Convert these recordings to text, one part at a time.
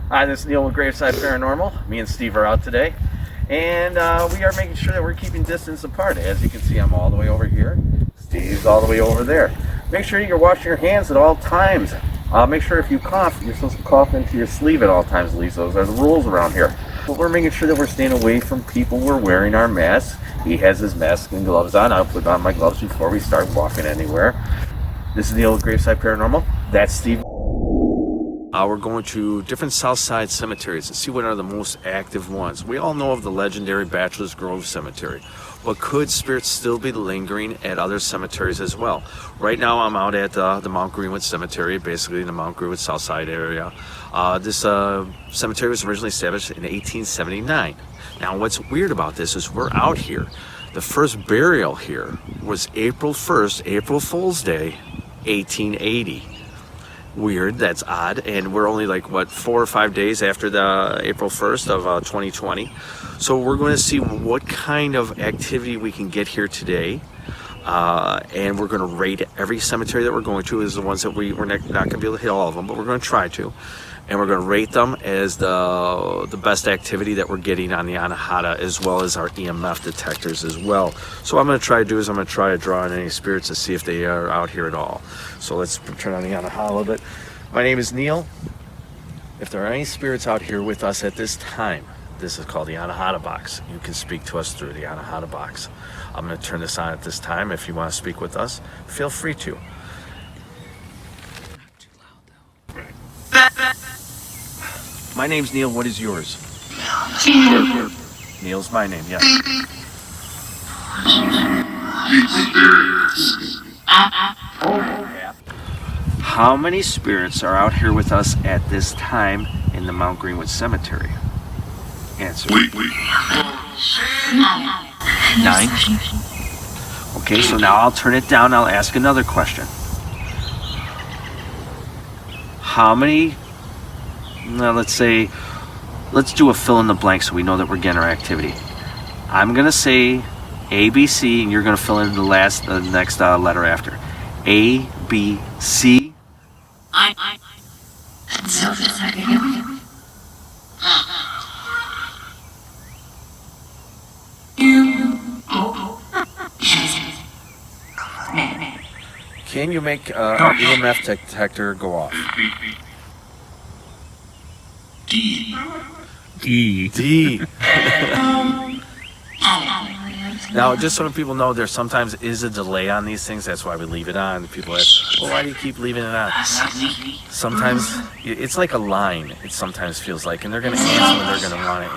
Hi, this is Neil with Graveside Paranormal. Me and Steve are out today, and we are making sure that we're keeping distance apart. As you can see, I'm all the way over here. Steve's all the way over there. Make sure you're washing your hands at all times. Make sure if you cough, you're supposed to cough into your sleeve at all times, at least. Those are the rules around here. But we're making sure that we're staying away from people. We're wearing our masks. He has his mask and gloves on. I'll put on my gloves before we start walking anywhere. This is Neil with Graveside Paranormal. That's Steve. We're going to different South Side cemeteries and see what are the most active ones. We all know of the legendary Bachelor's Grove Cemetery, but could spirits still be lingering at other cemeteries as well? Right now I'm out at the Mount Greenwood Cemetery, basically in the Mount Greenwood South Side area. This cemetery was originally established in 1879. Now what's weird about this is we're out here. The first burial here was April 1st, April Fool's Day, 1880. Weird, that's odd, and we're only like 4 or 5 days after the April 1st of 2020. So we're going to see what kind of activity we can get here today, and we're going to rate every cemetery that we're going to. Is the ones that we're not going to be able to hit all of them, but we're going to try to, and we're going to rate them as the best activity that we're getting on the Anahata, as well as our EMF detectors as well. So what I'm going to try to do is I'm going to try to draw on any spirits to see if they are out here at all. So let's turn on the Anahata a little bit. My name is Neil. If there are any spirits out here with us at this time, this is called the Anahata box. You can speak to us through the Anahata box. I'm going to turn this on at this time. If you want to speak with us, feel free to. My name's Neil. What is yours? Neil's my name, yeah. How many spirits are out here with us at this time in the Mount Greenwood Cemetery? Answer. 9. Okay, so now I'll turn it down. I'll ask another question. How many... Now let's do a fill in the blank so we know that we're getting our activity. I'm going to say A, B, C, and you're going to fill in the next letter after. A, B, C. Can you make our EMF detector go off? D. Now, just so people know, there sometimes is a delay on these things. That's why we leave it on. People ask, well, why do you keep leaving it on? Sometimes it's like a line. It sometimes feels like, and they're going to answer when they're going to want to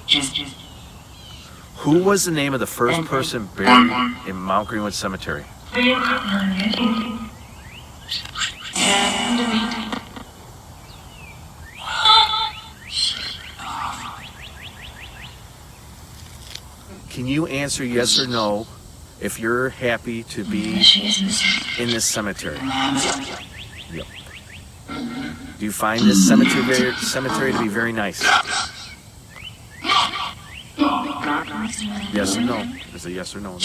answer. Who was the name of the first person buried in Mount Greenwood Cemetery? Can you answer yes or no if you're happy to be in this cemetery? Yep. Do you find this cemetery to be very nice? Yes or no? Is a yes or no?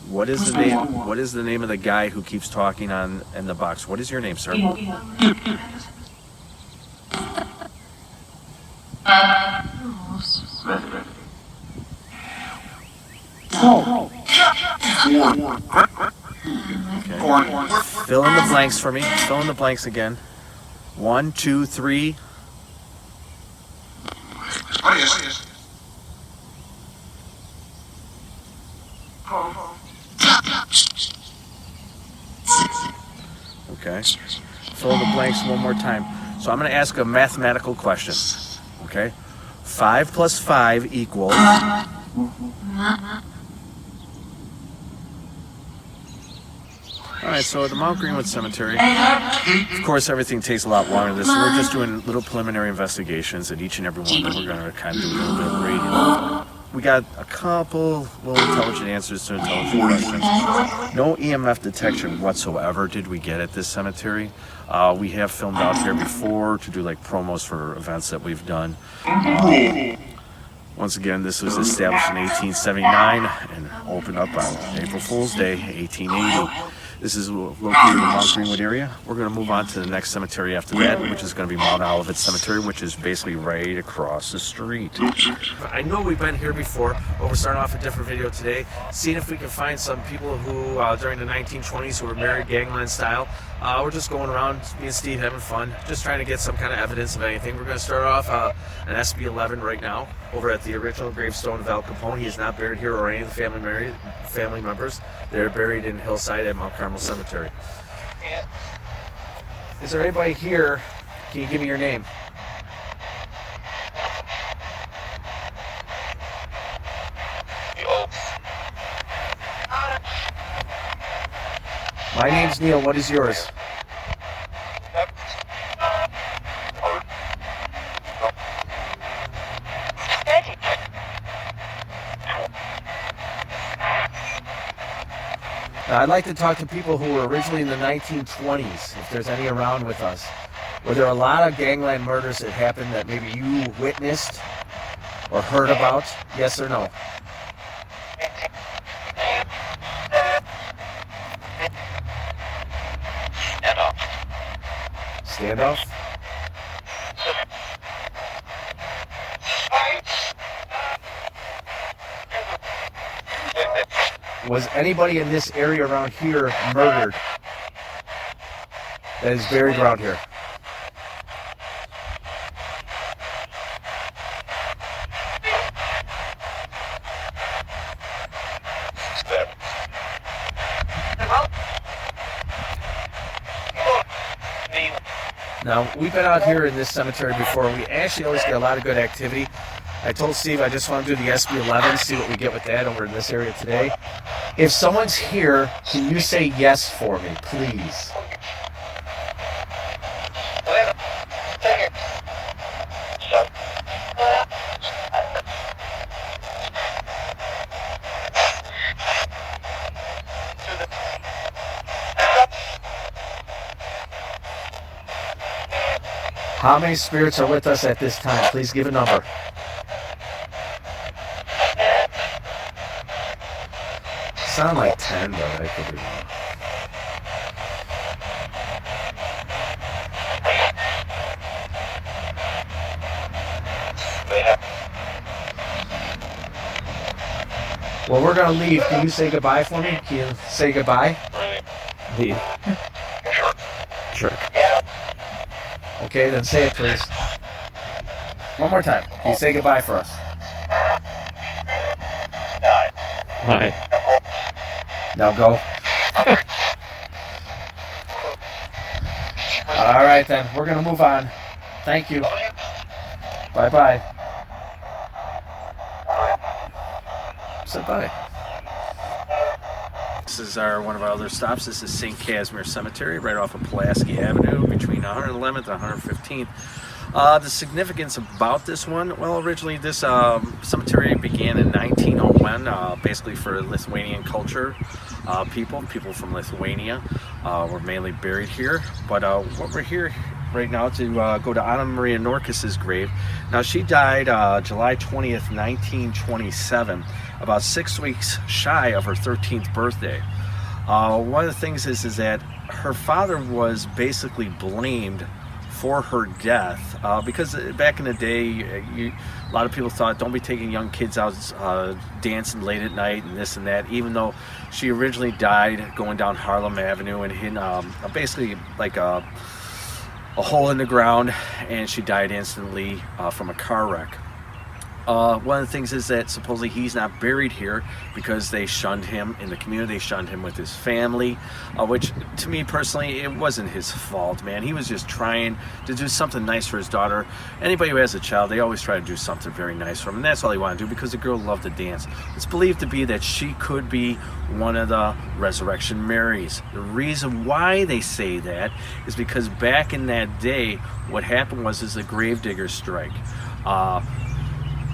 What is the name? What is the name of the guy who keeps talking in the box? What is your name, sir? Okay. Fill in the blanks for me. Fill in the blanks again. 1, 2, 3. Okay. Fill in the blanks one more time. So I'm going to ask a mathematical question. Okay. 5 plus 5 equals... Alright, so at the Mount Greenwood Cemetery, of course everything takes a lot longer than this. We're just doing little preliminary investigations at each and every one, and we're going to kind of do a little bit of radio. We got a couple little intelligent answers to intelligent questions. No EMF detection whatsoever did we get at this cemetery. We have filmed out here before to do like promos for events that we've done. Once again, this was established in 1879 and opened up on April Fool's Day, 1880. This is located in the Mount Greenwood area. We're going to move on to the next cemetery after that, which is going to be Mount Olivet Cemetery, which is basically right across the street. I know we've been here before, but we're starting off a different video today, seeing if we can find some people who, during the 1920s, who were married gangland style. We're just going around, me and Steve having fun, just trying to get some kind of evidence of anything. We're going to start off an SB11 right now, over at the original gravestone of Al Capone. He is not buried here or any of the family members. They're buried in Hillside at Mount Carmel Cemetery. Is there anybody here? Can you give me your name? My name's Neil. What is yours? I'd like to talk to people who were originally in the 1920s, if there's any around with us. Were there a lot of gangland murders that happened that maybe you witnessed or heard about? Yes or no? Standoff? Was anybody in this area around here murdered that is buried around here? Now, we've been out here in this cemetery before. We actually always get a lot of good activity. I told Steve I just want to do the SB11, see what we get with that over in this area today. If someone's here, can you say yes for me, please? How many spirits are with us at this time? Please give a number. Sound like 10, but I could be wrong. Well, we're going to leave. Can you say goodbye for me? Can you say goodbye? Leave. Sure. Okay, then say it, please. One more time. Can you say goodbye for us? Bye. Now go. All right, then. We're going to move on. Thank you. Bye-bye. Say bye. This is one of our other stops. This is St. Casimir Cemetery, right off of Pulaski Avenue, between 111th and 115th. The significance about this one, well, originally this cemetery began in 1901, basically for Lithuanian culture. People from Lithuania were mainly buried here. But what we're here right now to go to Anna Maria Norkis's grave. Now, she died July 20th, 1927, about 6 weeks shy of her 13th birthday. One of the things is that her father was basically blamed for her death because back in the day, a lot of people thought, don't be taking young kids out dancing late at night and this and that, even though she originally died going down Harlem Avenue and hitting basically like a hole in the ground, and she died instantly from a car wreck. One of the things is that supposedly he's not buried here because they shunned him in the community. They shunned him with his family, which to me personally, it wasn't his fault, man. He was just trying to do something nice for his daughter. Anybody who has a child, they always try to do something very nice for him, and that's all he wanted to do because the girl loved to dance. It's believed to be that she could be one of the Resurrection Marys. The reason why they say that is because back in that day, what happened was a gravedigger strike.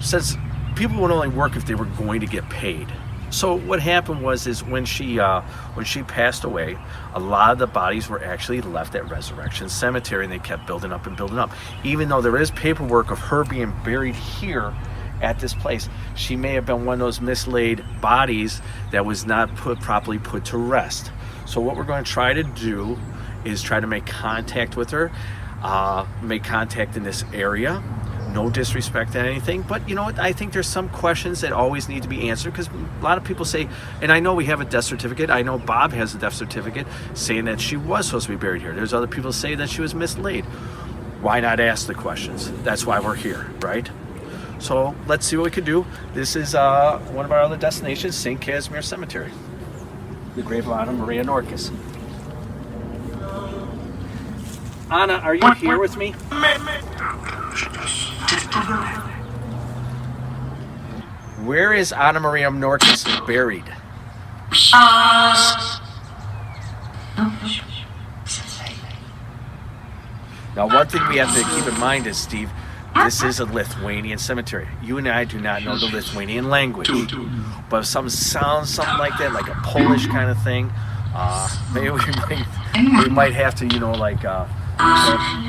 Says people would only work if they were going to get paid. So what happened was when she passed away, a lot of the bodies were actually left at Resurrection Cemetery, and they kept building up and building up. Even though there is paperwork of her being buried here at this place, she may have been one of those mislaid bodies that was not properly put to rest. So what we're going to try to do is try to make contact with her, make contact in this area. No disrespect at anything, but you know what? I think there's some questions that always need to be answered, because a lot of people say, and I know we have a death certificate, I know Bob has a death certificate saying that she was supposed to be buried here. There's other people say that she was mislaid. Why not ask the questions? That's why we're here, right? So let's see what we can do. This is one of our other destinations, St. Casimir Cemetery, the grave of Anna Maria Norquist. Anna, are you here with me? Where is Anna Maria Norquist buried? Now, one thing we have to keep in mind is, Steve, this is a Lithuanian cemetery. You and I do not know the Lithuanian language, but if something sounds something like that, like a Polish kind of thing, maybe we might have to,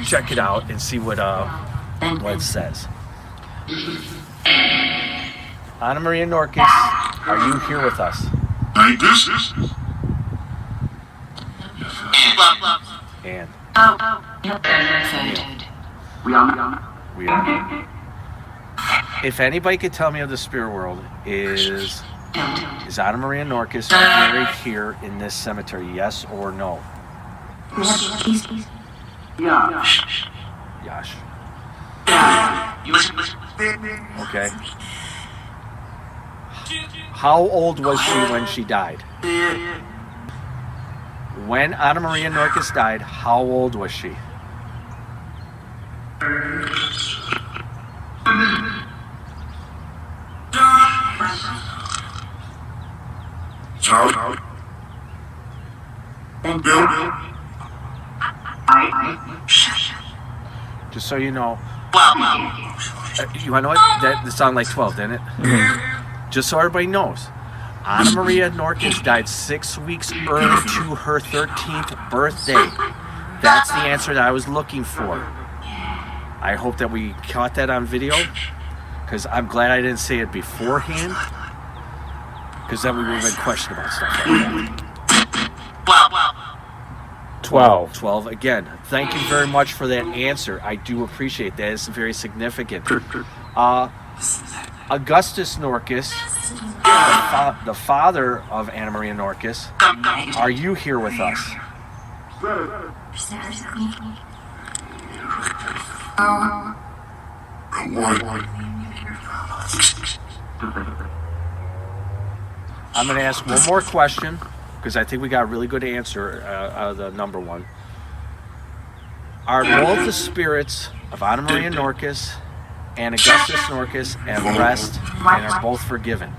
check it out and see what it says. Anna Maria Norquist, are you here with us? And we are. If anybody could tell me of the spirit world, is Anna Maria Norquist buried here in this cemetery? Yes or no? Yash. Okay. How old was she when she died? When Anna Maria Norquist died, how old was she? Just so you know, you want to know what? That sounded like 12, didn't it? Mm-hmm. Just so everybody knows, Anna Maria Norquist died 6 weeks early to her 13th birthday. That's the answer that I was looking for. I hope that we caught that on video, because I'm glad I didn't say it beforehand, because then we would have been questioned about stuff like that. 12. Again, thank you very much for that answer. I do appreciate that. It's very significant. Augustus Norquist, the father of Anna Maria Norquist, are you here with us? I'm going to ask one more question, because I think we got a really good answer out of the number one. Are both the spirits of Anna Maria Norquist and Augustus Norquist at rest and are both forgiven?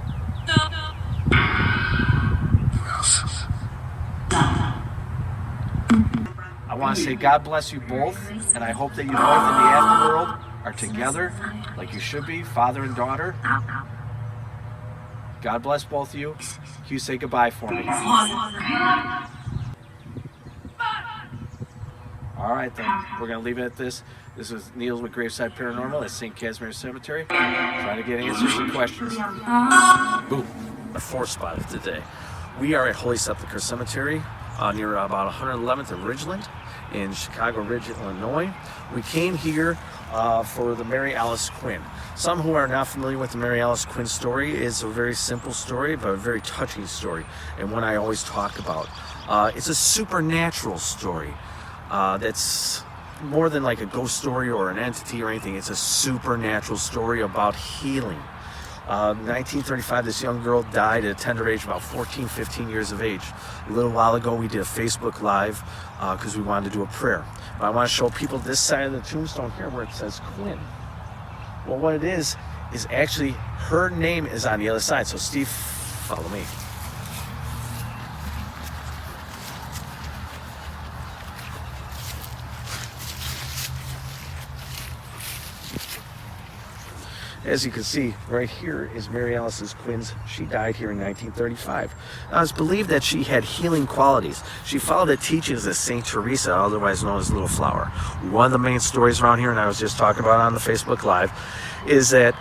I want to say God bless you both, and I hope that you both in the afterworld are together like you should be, father and daughter. God bless both of you. Can you say goodbye for me? All right, then. We're going to leave it at this. This is Neil with Graveside Paranormal at St. Casimir Cemetery, trying to get answers to questions. Boom. The fourth spot of today. We are at Holy Sepulchre Cemetery near about 111th and Ridgeland in Chicago Ridge, Illinois. We came here for the Mary Alice Quinn. Some who are not familiar with the Mary Alice Quinn story, is a very simple story, but a very touching story, and one I always talk about. It's a supernatural story that's more than like a ghost story or an entity or anything. It's a supernatural story about healing. 1935, this young girl died at a tender age, about 14, 15 years of age. A little while ago, we did a Facebook Live because we wanted to do a prayer. But I want to show people this side of the tombstone here where it says Quinn. Well, what it is actually her name is on the other side. So Steve, follow me. As you can see, right here is Mary Alice Quinn's. She died here in 1935. Now, it's believed that she had healing qualities. She followed the teachings of Saint Teresa, otherwise known as Little Flower. One of the main stories around here, and I was just talking about on the Facebook Live, is that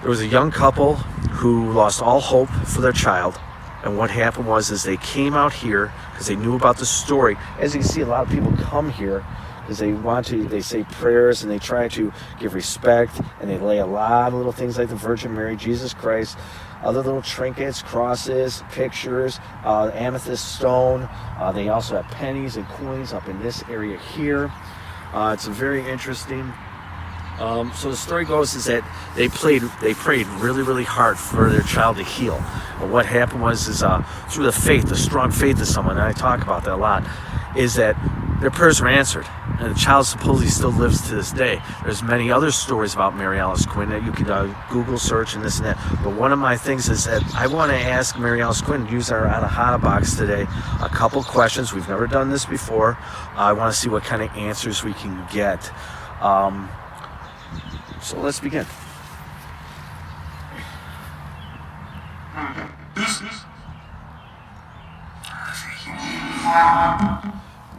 there was a young couple who lost all hope for their child, And what happened was is they came out here because they knew about the story. As you can see, a lot of people come here because they say prayers and they try to give respect, and they lay a lot of little things like the Virgin Mary, Jesus Christ, other little trinkets, crosses, pictures, amethyst stone. They also have pennies and coins up in this area here. It's very interesting. So the story goes is that they prayed really, really hard for their child to heal. And what happened was through the strong faith of someone, and I talk about that a lot, is that their prayers were answered. And the child supposedly still lives to this day. There's many other stories about Mary Alice Quinn that you could Google search and this and that. But one of my things is that I want to ask Mary Alice Quinn, use our Anahata box today, a couple questions. We've never done this before. I want to see what kind of answers we can get. So let's begin.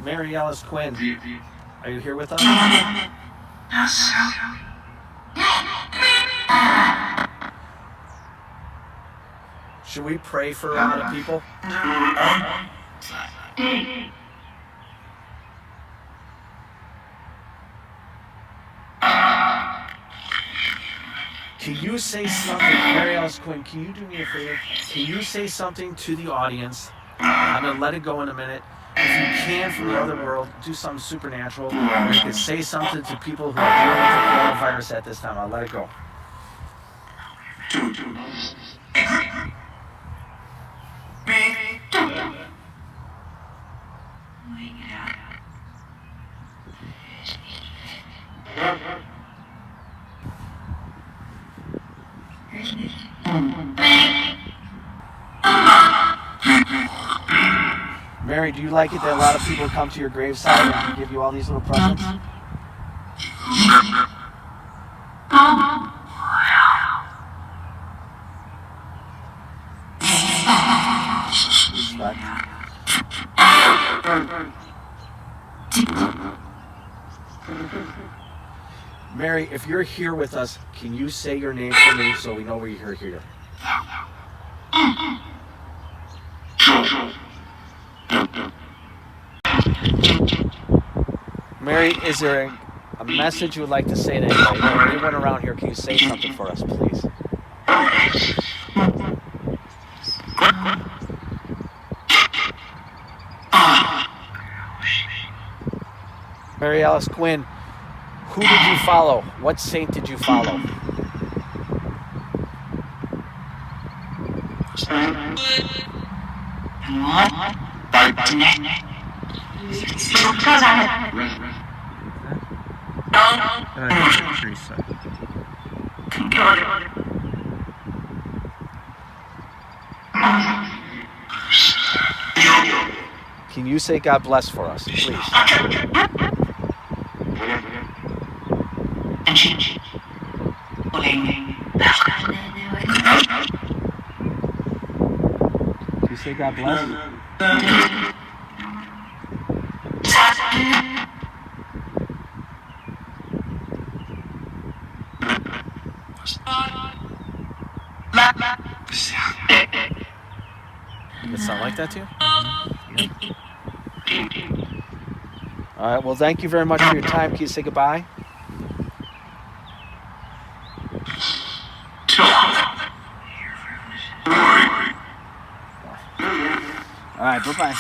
Mary Alice Quinn, are you here with us? Should we pray for a lot of people? Can you say something, Mary Alice Quinn, can you do me a favor? Can you say something to the audience? I'm going to let it go in a minute. If you can, from the other world, do something supernatural. Or you can say something to people who are dealing with the coronavirus at this time. I'll let it go. Mary, do you like it that a lot of people come to your graveside and give you all these little presents? Respect. Mary, if you're here with us, can you say your name for me so we know you're here? Mary, is there a message you would like to say to anybody? Anyone around here, can you say something for us, please? Mary Alice Quinn, who did you follow? What saint did you follow? Can you say God bless for us, please? Can you say God bless? Does it sound like that to you? All right, well, thank you very much for your time. Can you say goodbye? All right, bye-bye.